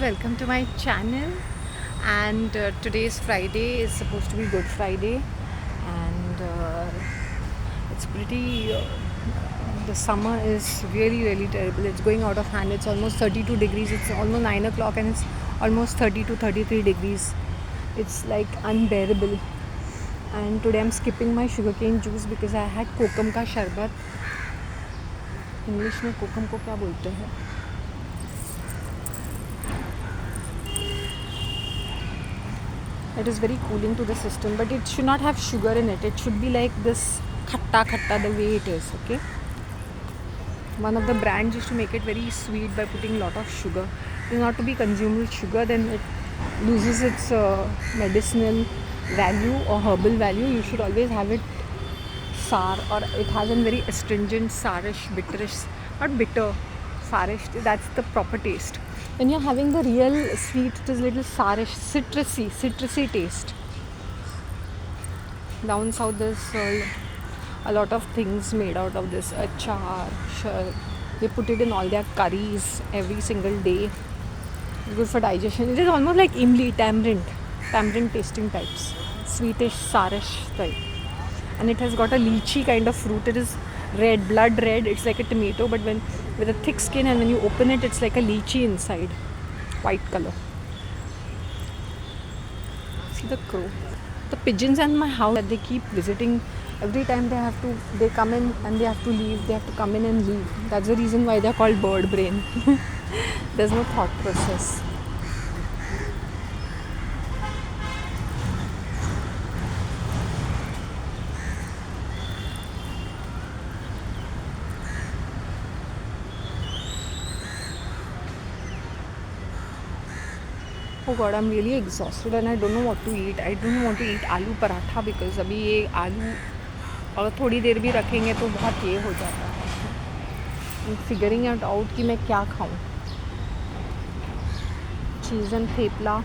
welcome to my channel. And today is Friday, is supposed to be Good Friday, and it's pretty. The summer is really terrible. It's going out of hand. It's almost 32 degrees. It's almost 9 o'clock, and it's almost 30 to 33 degrees. It's like unbearable. And today I'm skipping my sugarcane juice because I had कोकम का शरबत. English में कोकम को क्या बोलते हैं? It is very cooling to the system, but it should not have sugar in it. It should be like this khatta the way it is. Okay. One of the brands used to make it very sweet by putting a lot of sugar. It is not to be consumed with sugar, then it loses its medicinal value or herbal value. You should always have it sour, or it has a very astringent, sourish, bitterish, not bitter, sourish. That's the proper taste. When you're having the real sweet, it is little sourish, citrusy taste. Down south there's a lot of things made out of this. Achar, they put it in all their curries every single day. Good for digestion. It is almost like imli, tamarind tasting types. Sweetish, sourish type. And it has got a lychee kind of fruit. It is red, blood red. It's like a tomato, but when with a thick skin, and when you open it, it's like a lychee inside, white color. See the crow. The pigeons in my house, they keep visiting. Every time they come in and they have to leave. They have to come in and leave. That's the reason why they're called bird brain. There's no thought process. Oh God, I'm really exhausted and I don't know what to eat. I don't want to eat आलू paratha because अभी ये आलू अगर थोड़ी देर भी रखेंगे तो बहुत ये हो जाता है. फिगरिंग इट आउट कि मैं क्या खाऊं. Cheese and thepla.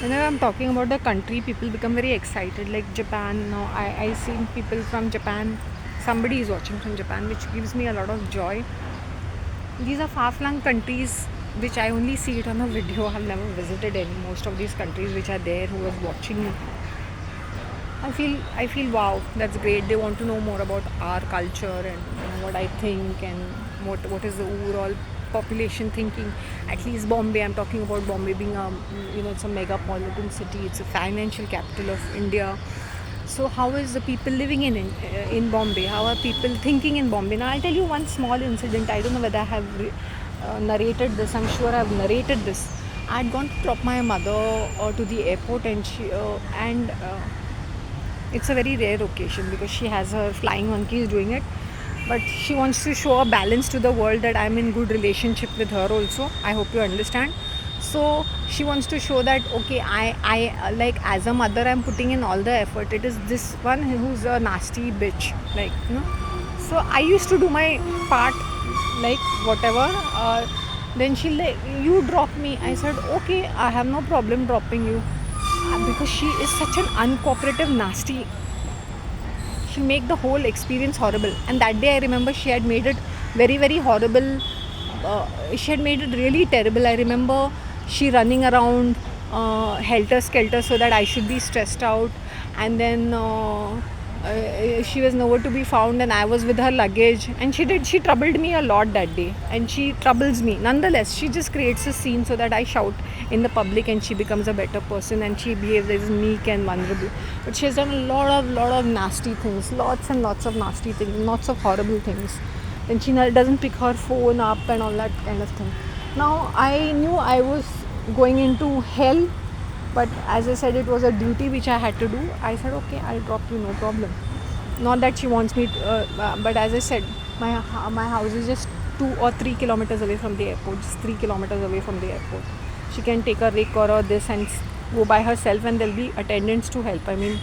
Whenever I'm talking about the country, people become very excited. Like Japan, now I seen people from Japan. Somebody is watching from Japan, which gives me a lot of joy. These are far-flung countries which I only see it on a video. I've never visited any. Most of these countries which are there, who was watching me, I feel wow, that's great. They want to know more about our culture and what I think and what is the overall population thinking. At least Bombay, I'm talking about Bombay being it's a megapolitan city. It's a financial capital of India. So how is the people living in Bombay? How are people thinking in Bombay? Now I'll tell you one small incident. I don't know whether I have narrated this. I'm sure I've narrated this. I had gone to drop my mother to the airport, and it's a very rare occasion because she has her flying monkeys doing it. But she wants to show a balance to the world that I'm in good relationship with her also. I hope you understand. So she wants to show that okay, I like as a mother I'm putting in all the effort. It is this one who's a nasty bitch, like So I used to do my part, like whatever. Then she like, you drop me. I said okay, I have no problem dropping you because she is such an uncooperative, nasty. She'll make the whole experience horrible. And that day I remember she had made it very horrible. She had made it really terrible. I remember she running around helter skelter so that I should be stressed out. And then she was nowhere to be found, and I was with her luggage. And she troubled me a lot that day. And she troubles me. Nonetheless, she just creates a scene so that I shout in the public and she becomes a better person and she behaves as meek and vulnerable. But she has done a lot of nasty things. Lots and lots of nasty things. Lots of horrible things. And she doesn't pick her phone up and all that kind of thing. Now, I knew I was going into hell But as I said, it was a duty which I had to do. I said, okay, I'll drop you, no problem. Not that she wants me to, but as I said, my house is just 2 or 3 kilometers away from the airport, just 3 kilometers away from the airport. She can take a rig or this and go by herself, and there'll be attendants to help. I mean,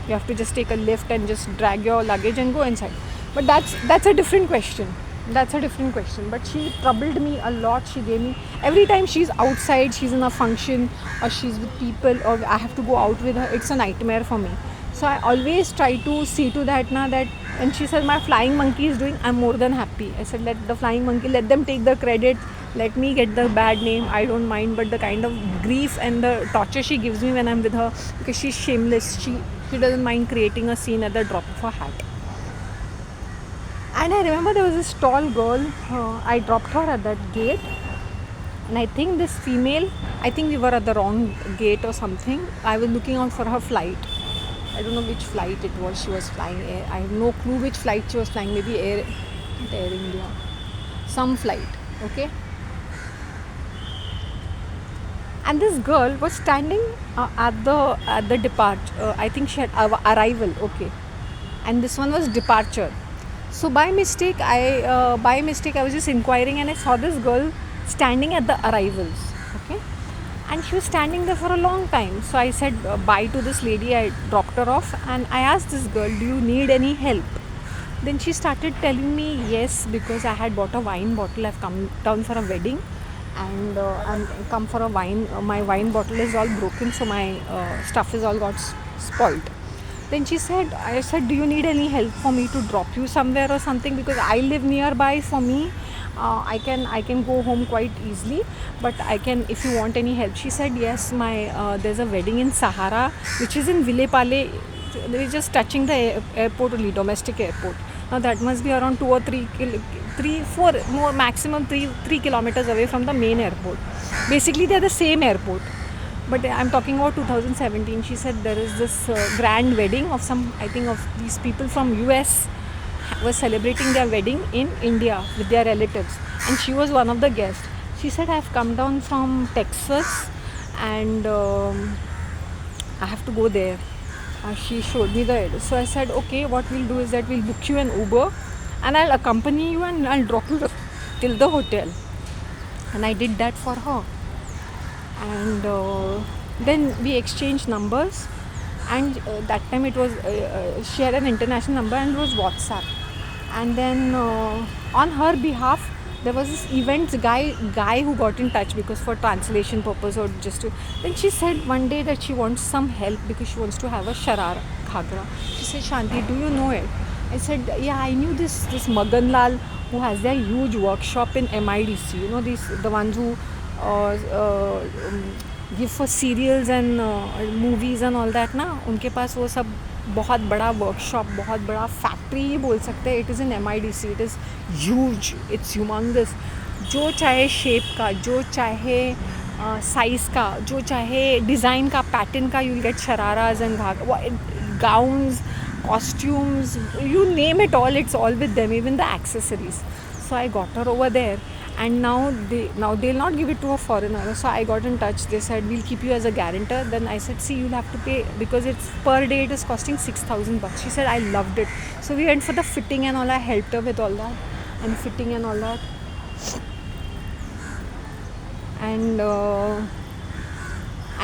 you have to just take a lift and just drag your luggage and go inside. But that's a different question. That's a different question. But she troubled me a lot. She gave me, every time she's outside, she's in a function or she's with people or I have to go out with her, it's a nightmare for me. So I always try to see to that now that, and she said my flying monkey is doing, I'm more than happy. I said let the flying monkey, let them take the credit, let me get the bad name, I don't mind. But the kind of grief and the torture she gives me when I'm with her, because she's shameless, she doesn't mind creating a scene at the drop of a hat. And I remember there was this tall girl, I dropped her at that gate, and I think this female, I think we were at the wrong gate or something. I was looking out for her flight. I don't know which flight it was she was flying. I have no clue which flight she was flying. Maybe Air India, some flight. Okay. And this girl was standing at the departure. I think she had arrival. Okay. And this one was departure. So by mistake, I was just inquiring and I saw this girl standing at the arrivals. Okay. And she was standing there for a long time. So I said bye to this lady. I dropped her off and I asked this girl, do you need any help? Then she started telling me yes, because I had bought a wine bottle. I've come down for a wedding and I'm come for a wine. My wine bottle is all broken, so my stuff is all got spoiled. Then I said, do you need any help for me to drop you somewhere or something? Because I live nearby. For me, I can go home quite easily, but I can, if you want any help. She said yes, there's a wedding in Sahara, which is in Villepale. They're just touching the airport only, domestic airport. Now that must be around 2 or 4 more maximum 3 kilometers away from the main airport. Basically, they're the same airport. But I'm talking about 2017. She said there is this grand wedding of I think of these people from US was celebrating their wedding in India with their relatives. And she was one of the guests. She said, I've come down from Texas and I have to go there. She showed me the address. So I said, okay, what we'll do is that we'll book you an Uber and I'll accompany you and I'll drop you till the hotel. And I did that for her. And then we exchanged numbers, and that time it was she had an international number and it was WhatsApp. And then on her behalf there was this events guy who got in touch, because for translation purpose or just to, then she said one day that she wants some help because she wants to have a sharara ghagra. She said, Shanti, do you know it? I said, yeah, I knew this Magan Lal who has their huge workshop in MIDC, you know, the ones who give for serials and movies and all that ना, उनके पास वो सब बहुत बड़ा workshop, बहुत बड़ा factory ही बोल सकते हैं. It is in MIDC. It is huge, it's humongous. जो चाहे शेप का, जो चाहे साइज़ का, जो चाहे डिज़ाइन का, पैटर्न का, you will get shararas and gowns, costumes, you name it all, it's all with them, even the accessories. So I got her over there, and now they'll not give it to a foreigner. So I got in touch. They said, we'll keep you as a guarantor. Then I said, see, you'll have to pay, because it's per day, it is costing $6,000. She said, I loved it. So we went for the fitting and all. I helped her with all that and fitting and all that.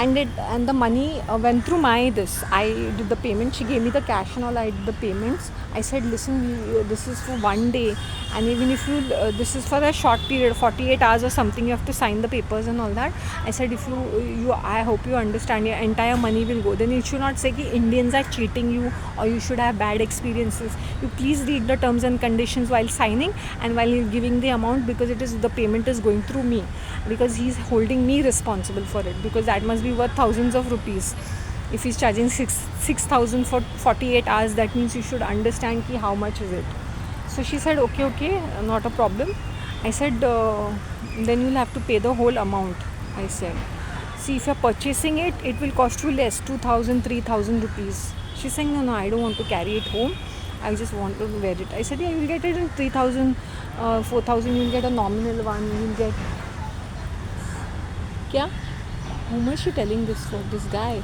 And the money went through this. I did the payment. She gave me the cash and all. I did the payments. I said, listen, this is for one day, and even if you this is for a short period, 48 hours or something, you have to sign the papers and all that. I said, if you I hope you understand, your entire money will go. Then you should not say ki Indians are cheating you or you should have bad experiences. You please read the terms and conditions while signing and while giving the amount, because the payment is going through me, because he's holding me responsible for it, because that must be worth thousands of rupees. If he's charging 6,000 for 48 hours, that means you should understand ki how much is it. So she said, okay, not a problem. I said, then you'll have to pay the whole amount. I said, see, if you're purchasing it, it will cost you less, 2,000, 3,000 rupees. She's saying, no, I don't want to carry it home. I just want to wear it. I said, yeah, you'll get it in 3,000, 4,000. You'll get a nominal one. You'll get... Kya? Whom is she telling this for? This guy.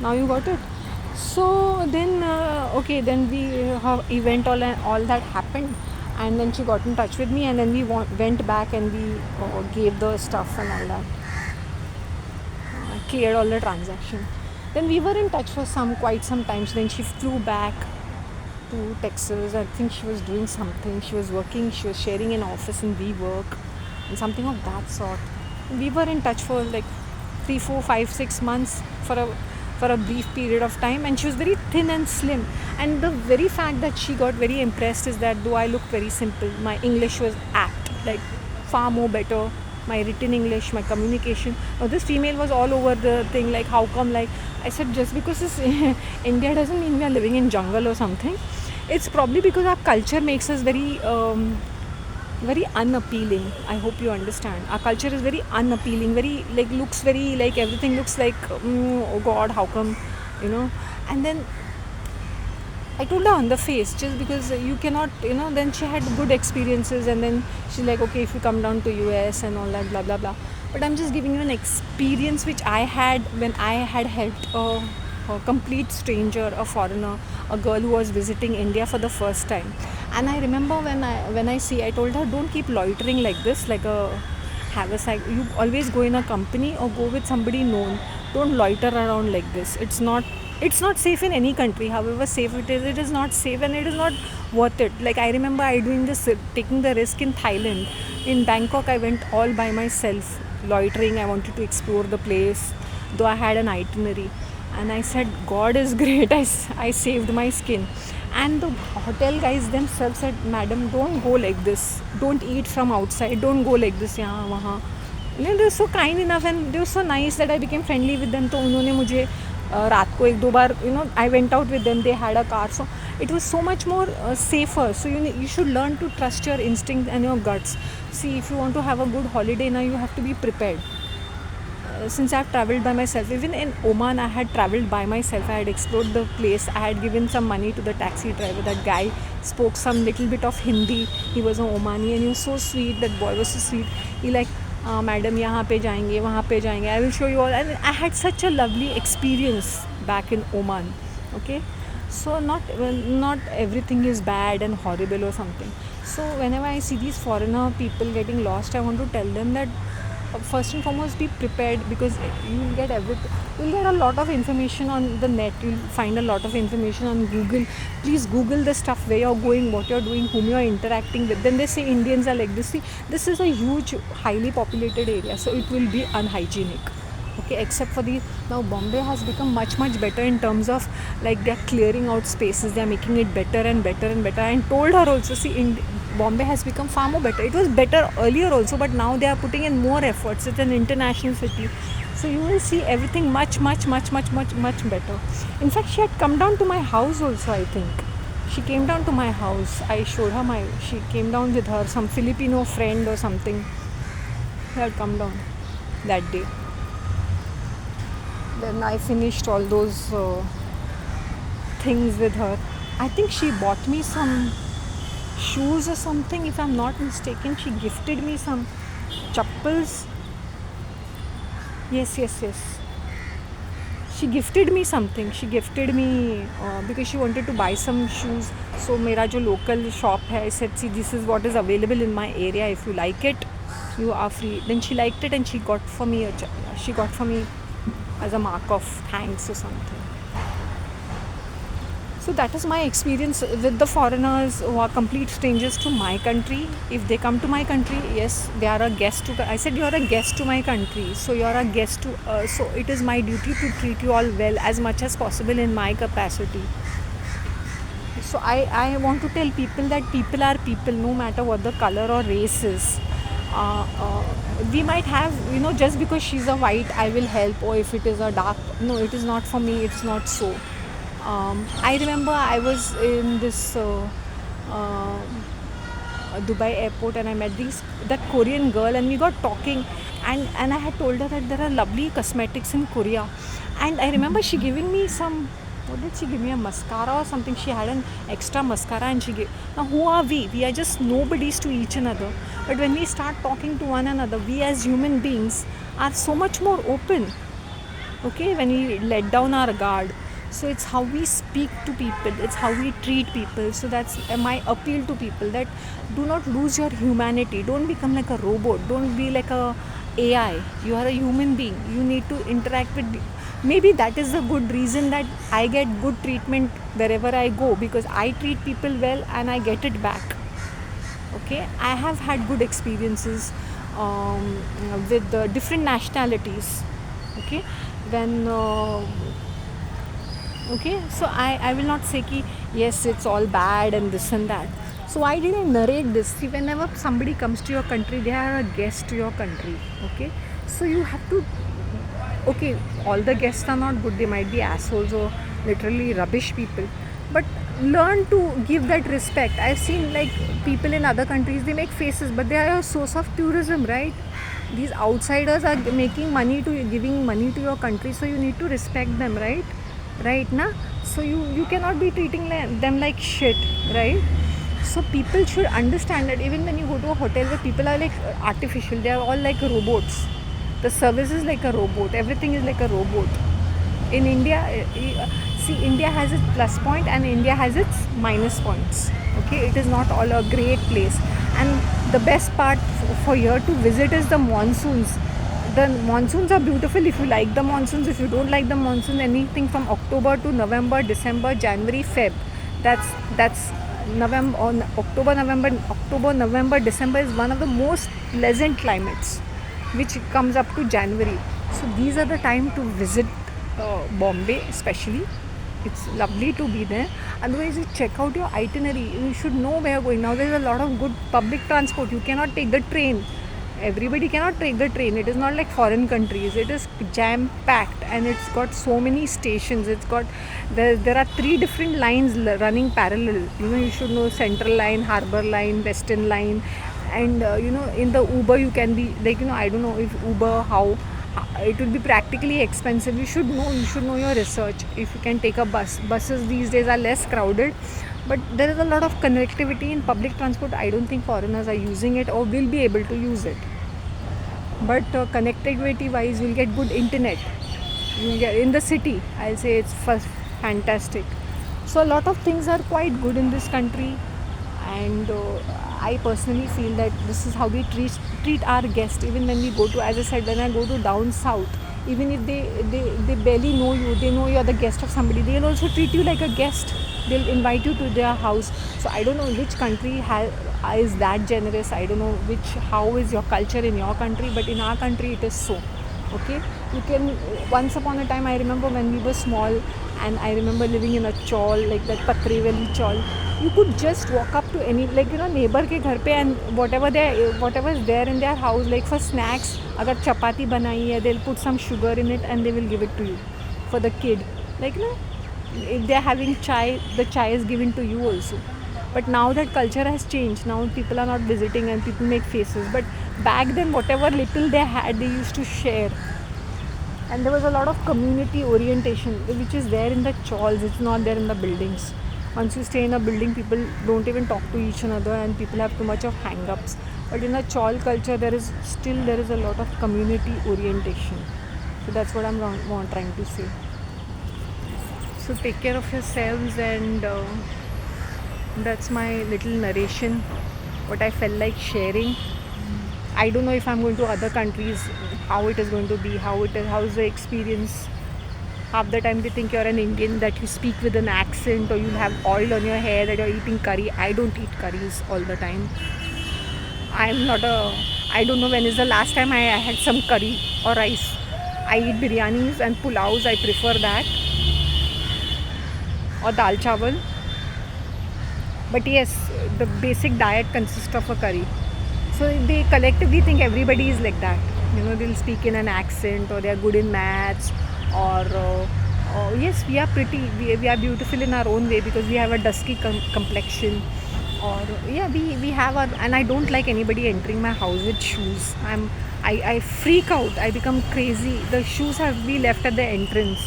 Now you got it. So then, okay, then we her event all that happened, and then she got in touch with me, and then we went back and we gave the stuff and all that, cleared all the transaction. Then we were in touch for quite some time. So then she flew back to Texas. I think she was doing something. She was working. She was sharing an office in WeWork and something of that sort. We were in touch for like 3, 4, 5, 6 months for a brief period of time, and she was very thin and slim. And the very fact that she got very impressed is that though I looked very simple, my English was apt, like far more better. My written English, my communication. Now this female was all over the thing, like how come, like I said, just because it's India doesn't mean we are living in jungle or something. It's probably because our culture makes us very unappealing. I hope you understand. Our culture is very unappealing, very like looks very like everything looks like oh God, how come, you know? And then I told her on the face, just because you cannot, then she had good experiences, and then she's like, okay, if you come down to US and all that, blah, blah, blah. But I'm just giving you an experience which I had when I had helped a complete stranger, a foreigner, a girl who was visiting India for the first time. And I remember when I told her, don't keep loitering like this, like have a side. You always go in a company or go with somebody known. Don't loiter around like this. It's not safe in any country. However safe it is not safe, and it is not worth it. Like I remember taking the risk in Thailand. In Bangkok, I went all by myself, loitering. I wanted to explore the place, though I had an itinerary. And I said, God is great. I saved my skin. And the hotel guys themselves said, madam, don't go like this. Don't eat from outside. Don't go like this. Yahan, wahan. They were so kind enough, and they were so nice that I became friendly with them. तो उन्होंने मुझे रात को 1-2 बार, I went out with them. They had a car, so it was so much more safer. So you should learn to trust your instinct and your guts. See, if you want to have a good holiday now, you have to be prepared. Since I've traveled by myself, even in Oman I had traveled by myself. I had explored the place. I had given some money to the taxi driver. That guy spoke some little bit of Hindi. He was an Omani, and he was so sweet. That boy was so sweet. He like, madam, यहाँ पे जाएंगे, वहाँ पे जाएंगे. I will show you all. And I had such a lovely experience back in Oman. Okay, so not everything is bad and horrible or something. So whenever I see these foreigner people getting lost, I want to tell them that first and foremost, be prepared, because you'll get everything. You'll get a lot of information on the net. You'll find a lot of information on Google. Please Google the stuff, where you're going, what you're doing, whom you're interacting with. Then they say Indians are like this. See, this is a huge, highly populated area, so it will be unhygienic. Okay, except for now Bombay has become much better in terms of, like, they're clearing out spaces, they're making it better and better and better. And told her also, see, Bombay has become far more better. It was better earlier also, but now they are putting in more efforts. It's an international city, so you will see everything much better. In fact, she had come down to my house also. I think she came down to my house. I showed her she came down with her some Filipino friend or something. She had come down that day. Then I finished all those things with her. I think she bought me some shoes or something, if I'm not mistaken. She gifted me some chappals. Yes. She gifted me something. She gifted me because she wanted to buy some shoes. So mera jo local shop hai, I said, see, this is what is available in my area. If you like it, you are free. Then she liked it, and she got for me as a mark of thanks or something. So that is my experience with the foreigners who are complete strangers to my country. If they come to my country, yes, they are a guest to. I said, you are a guest to my country, so you are a guest to. So it is my duty to treat you all well as much as possible in my capacity. So I want to tell people that people are people, no matter what the color or race is. We might have, just because she's a white, I will help, or if it is a dark, no, it is not for me, it's not so. I remember I was in this Dubai airport, and I met that Korean girl, and we got talking, and I had told her that there are lovely cosmetics in Korea. And I remember she giving me some, what did she give me, a mascara or something. She had an extra mascara, and she gave. Now who are we? We are just nobodies to each another. But when we start talking to one another, we as human beings are so much more open, okay, when we let down our guard. So it's how we speak to people, it's how we treat people. So that's my appeal to people, that do not lose your humanity, don't become like a robot, don't be like a AI. You are a human being, you need to interact with. Maybe that is the good reason that I get good treatment wherever I go, because I treat people well and I get it back. Okay, I have had good experiences with different nationalities. Okay, when okay, so I will not say ki yes it's all bad and this and that. So why did I narrate this? See, whenever somebody comes to your country, they are a guest to your country. Okay, so you have to, okay, all the guests are not good, they might be assholes or literally rubbish people, but learn to give that respect. I've seen like people in other countries, they make faces, but they are a source of tourism, right? These outsiders are making money to giving money to your country, so you need to respect them, right na? So you cannot be treating them like shit, right? So people should understand that even when you go to a hotel where people are like artificial, they are all like robots, the service is like a robot, everything is like a robot. In India, see, India has its plus point and India has its minus points. Okay, it is not all a great place, and the best part for here to visit is the monsoons. The monsoons are beautiful if you like the monsoons. If you don't like the monsoon, anything from October to November, December, January, Feb, that's November, October, November, December is one of the most pleasant climates, which comes up to January. So these are the time to visit Bombay, especially. It's lovely to be there. Otherwise, you check out your itinerary. You should know where you're going. Now there is a lot of good public transport. You cannot take the train. Everybody cannot take the train. It is not like foreign countries. It is jam packed and it's got so many stations. It's got there are 3 different lines running parallel. You should know Central Line, Harbour Line, Western Line, and in the Uber you can be like, I don't know if Uber, how it would be practically expensive. You should know your research. If you can take a buses these days are less crowded, but there is a lot of connectivity in public transport. I don't think foreigners are using it or will be able to use it, but connectivity wise, you'll get good internet. You'll get in the city, I'll say it's first fantastic. So a lot of things are quite good in this country, and I personally feel that this is how we treat our guests. Even when we go to, as I said, when I go to down south, even if they barely know you, they know you're the guest of somebody, they'll also treat you like a guest. They'll invite you to their house. So I don't know which country is that generous. I don't know how is your culture in your country, but in our country it is so. Okay, you can, once upon a time, I remember when we were small, and I remember living in a chawl, like that Patri Valley chawl. You could just walk up to any, like, neighbor ke ghar pe, and whatever is there in their house, like for snacks, agar chapati banai hai, they'll put some sugar in it and they will give it to you for the kid. Like, if they're having chai, the chai is given to you also. But now that culture has changed. Now people are not visiting and people make faces. But back then, whatever little they had, they used to share. And there was a lot of community orientation, which is there in the chawls. It's not there in the buildings. Once you stay in a building, people don't even talk to each other and people have too much of hang-ups. But in a chawl culture, there is a lot of community orientation. So that's what I'm trying to say. So take care of yourselves, and that's my little narration, what I felt like sharing. I don't know if I'm going to other countries, how it is going to be, how is the experience. Half the time they think you're an Indian, that you speak with an accent, or you'll have oil on your hair, that you're eating curry. I don't eat curries all the time. I don't know when is the last time I had some curry or rice. I eat biryanis and pulaus, I prefer that. Or dal chawal. But yes, the basic diet consists of a curry. So they collectively think everybody is like that. They'll speak in an accent, or they're good in maths, or yes, we are pretty, we are beautiful in our own way because we have a dusky complexion. Or yeah, we have and I don't like anybody entering my house with shoes. I freak out. I become crazy. The shoes have to be left at the entrance.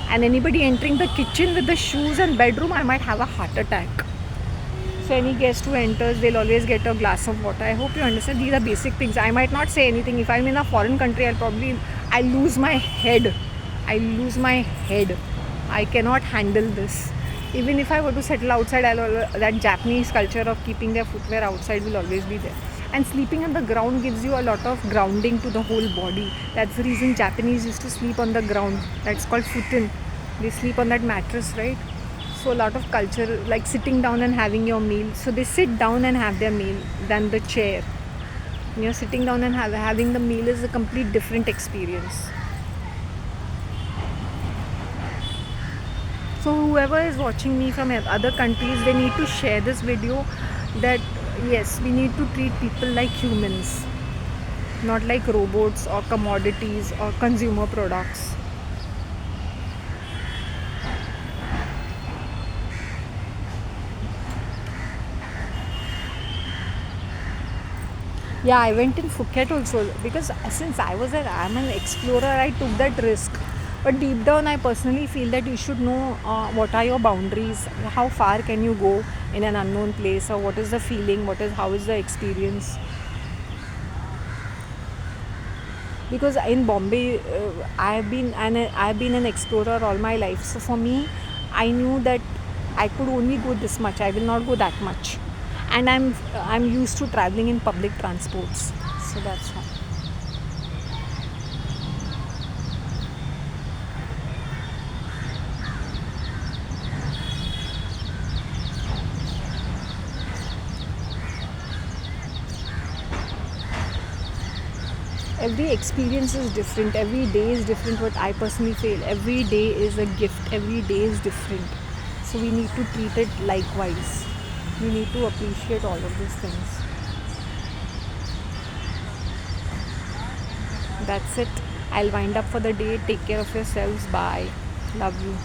And anybody entering the kitchen with the shoes and bedroom, I might have a heart attack. So any guest who enters, they'll always get a glass of water. I hope you understand. These are basic things. I might not say anything. If I'm in a foreign country, I'll lose my head. I lose my head. I cannot handle this. Even if I were to settle outside, that Japanese culture of keeping their footwear outside will always be there. And sleeping on the ground gives you a lot of grounding to the whole body. That's the reason Japanese used to sleep on the ground. That's called futon. They sleep on that mattress, right? So a lot of culture, like sitting down and having your meal. So they sit down and have their meal than the chair. Sitting down and having the meal is a complete different experience. So whoever is watching me from other countries, they need to share this video, that yes, we need to treat people like humans, not like robots or commodities or consumer products. Yeah, I went in Phuket also, because since I'm an explorer, I took that risk. But deep down, I personally feel that you should know what are your boundaries, how far can you go in an unknown place, or what is the feeling, how is the experience. Because in Bombay, I've been an explorer all my life. So for me, I knew that I could only go this much. I will not go that much, and I'm used to traveling in public transports. So that's how. Every experience is different. Every day is different. What I personally feel, every day is a gift. Every day is different. So we need to treat it likewise. We need to appreciate all of these things. That's it. I'll wind up for the day. Take care of yourselves. Bye. Love you.